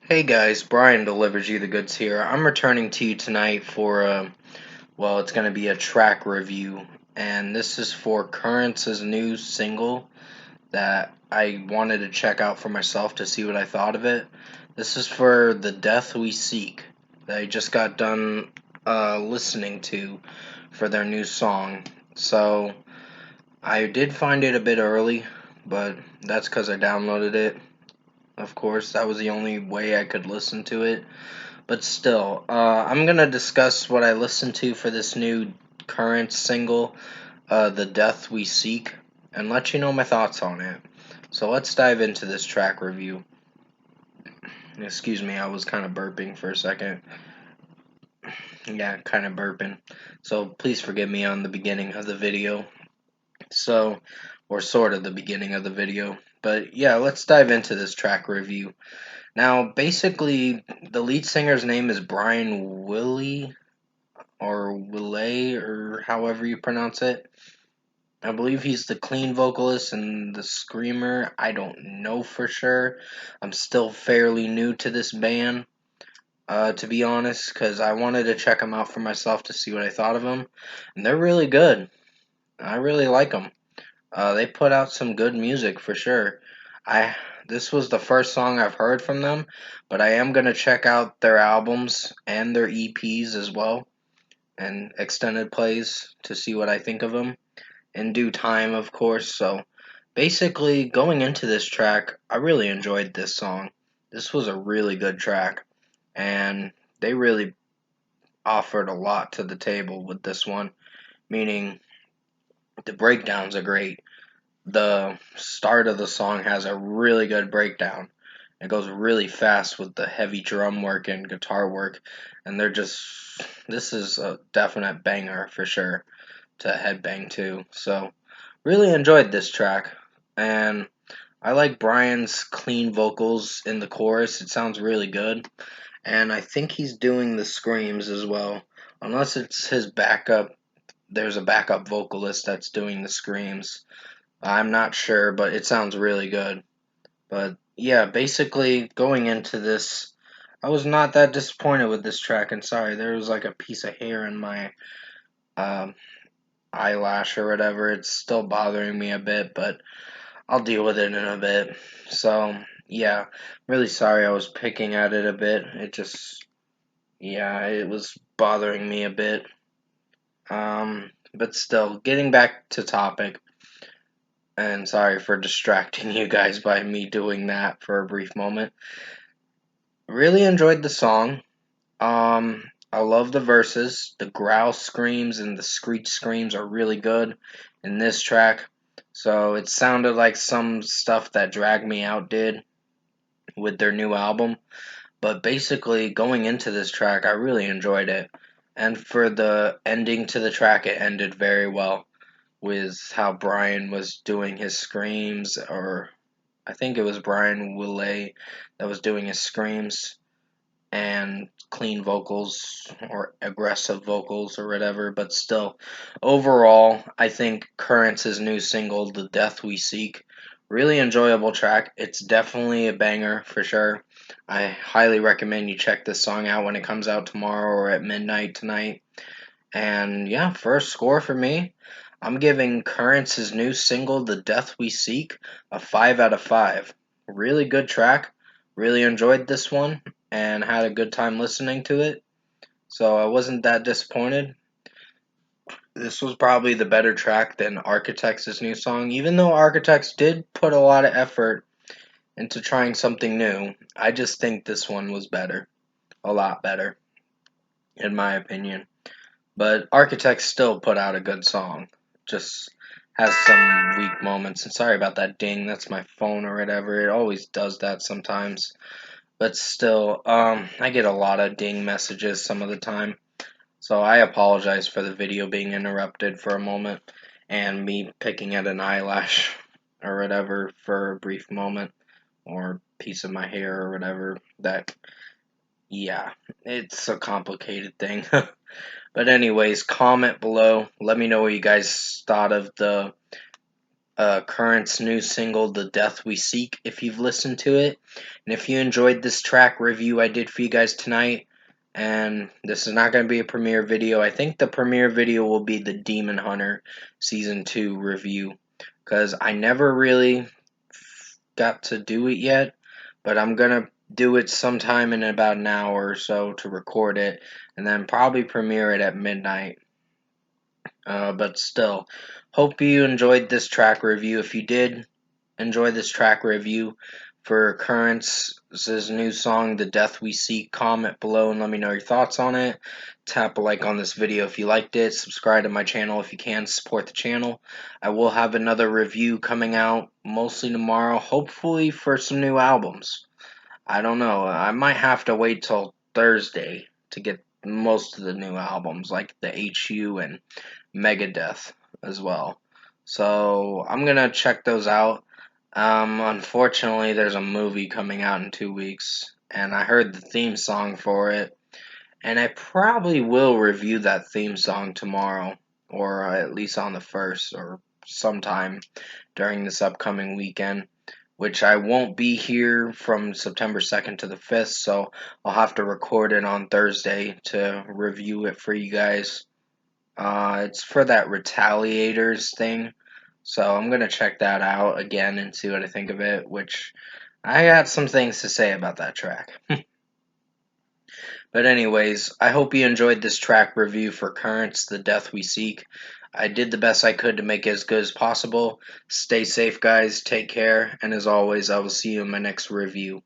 Hey guys, Brian delivers you the goods here. I'm returning to you tonight for it's going to be a track review, and this is for Currents' new single that I wanted to check out for myself to see what I thought of it. This is for The Death We Seek that I just got done listening to for their new song. So I did find it a bit early, but that's because I downloaded it. Of course, that was the only way I could listen to it. But still, I'm gonna discuss what I listened to for this new current single, The Death We Seek, and let you know my thoughts on it. So let's dive into this track review. Excuse me, I was kind of burping for a second. Yeah, kind of burping. So please forgive me on the beginning of the video. Or sort of the beginning of the video. But yeah, let's dive into this track review. Now, basically, the lead singer's name is Brian Willie, or Willay, or however you pronounce it. I believe he's the clean vocalist and the screamer. I don't know for sure. I'm still fairly new to this band, to be honest, because I wanted to check them out for myself to see what I thought of them. And they're really good. I really like them. They put out some good music for sure. I This was the first song I've heard from them, but I am gonna check out their albums and their EPs as well and extended plays to see what I think of them in due time, of course. So basically, going into this track, I really enjoyed this song. This was a really good track, and they really offered a lot to the table with this one, meaning the breakdowns are great. The start of the song has a really good breakdown. It goes really fast with the heavy drum work and guitar work, and this is a definite banger for sure to headbang to. So, really enjoyed this track, and I like Brian's clean vocals in the chorus. It sounds really good, and I think he's doing the screams as well. Unless it's his backup, there's a backup vocalist that's doing the screams. I'm not sure, but it sounds really good. But yeah, basically going into this, I was not that disappointed with this track. And sorry, there was like a piece of hair in my um, eyelash or whatever. It's still bothering me a bit, but I'll deal with it in a bit. So yeah, really sorry I was picking at it a bit. Yeah, it was bothering me a bit. But still, getting back to topic. And sorry for distracting you guys by me doing that for a brief moment. Really enjoyed the song. I love the verses. The growl screams and the screech screams are really good in this track. So it sounded like some stuff that Drag Me Out did with their new album. But basically, going into this track, I really enjoyed it. And for the ending to the track, it ended very well with how Brian was doing his screams, or I think it was Brian Willay that was doing his screams and clean vocals or aggressive vocals or whatever, but still, overall, I think Currents' new single, The Death We Seek, really enjoyable track. It's definitely a banger for sure. I highly recommend you check this song out when it comes out tomorrow or at midnight tonight. And yeah, first score for me, I'm giving Currents' new single, The Death We Seek, a 5 out of 5. Really good track. Really enjoyed this one and had a good time listening to it. So I wasn't that disappointed. This was probably the better track than Architects' new song. Even though Architects did put a lot of effort into trying something new, I just think this one was better. A lot better, in my opinion. But Architects still put out a good song. Just has some weak moments. And sorry about that ding. That's my phone or whatever. It always does that sometimes. But still, I get a lot of ding messages some of the time. So I apologize for the video being interrupted for a moment and me picking at an eyelash or whatever for a brief moment or piece of my hair or whatever. Yeah, it's a complicated thing. But anyways, comment below. Let me know what you guys thought of the Current's new single, The Death We Seek, if you've listened to it. And if you enjoyed this track review I did for you guys tonight, and this is not going to be a premiere video, I think the premiere video will be the Demon Hunter Season 2 review, because I never really got to do it yet, but I'm going to do it sometime in about an hour or so to record it, and then probably premiere it at midnight. But still, hope you enjoyed this track review. If you did enjoy this track review for Currents's new song, The Death We Seek, comment below and let me know your thoughts on it. Tap a like on this video if you liked it. Subscribe to my channel if you can. Support the channel. I will have another review coming out mostly tomorrow, hopefully for some new albums. I don't know. I might have to wait till Thursday to get most of the new albums, like the HU and Megadeth as well. So I'm gonna check those out. Unfortunately, there's a movie coming out in 2 weeks, and I heard the theme song for it, and I probably will review that theme song tomorrow, or at least on the 1st, or sometime during this upcoming weekend, which I won't be here from September 2nd to the 5th, so I'll have to record it on Thursday to review it for you guys. It's for that Retaliators thing, so I'm gonna check that out again and see what I think of it, which I got some things to say about that track. But anyways, I hope you enjoyed this track review for Currents, The Death We Seek. I did the best I could to make it as good as possible. Stay safe, guys. Take care. And as always, I will see you in my next review.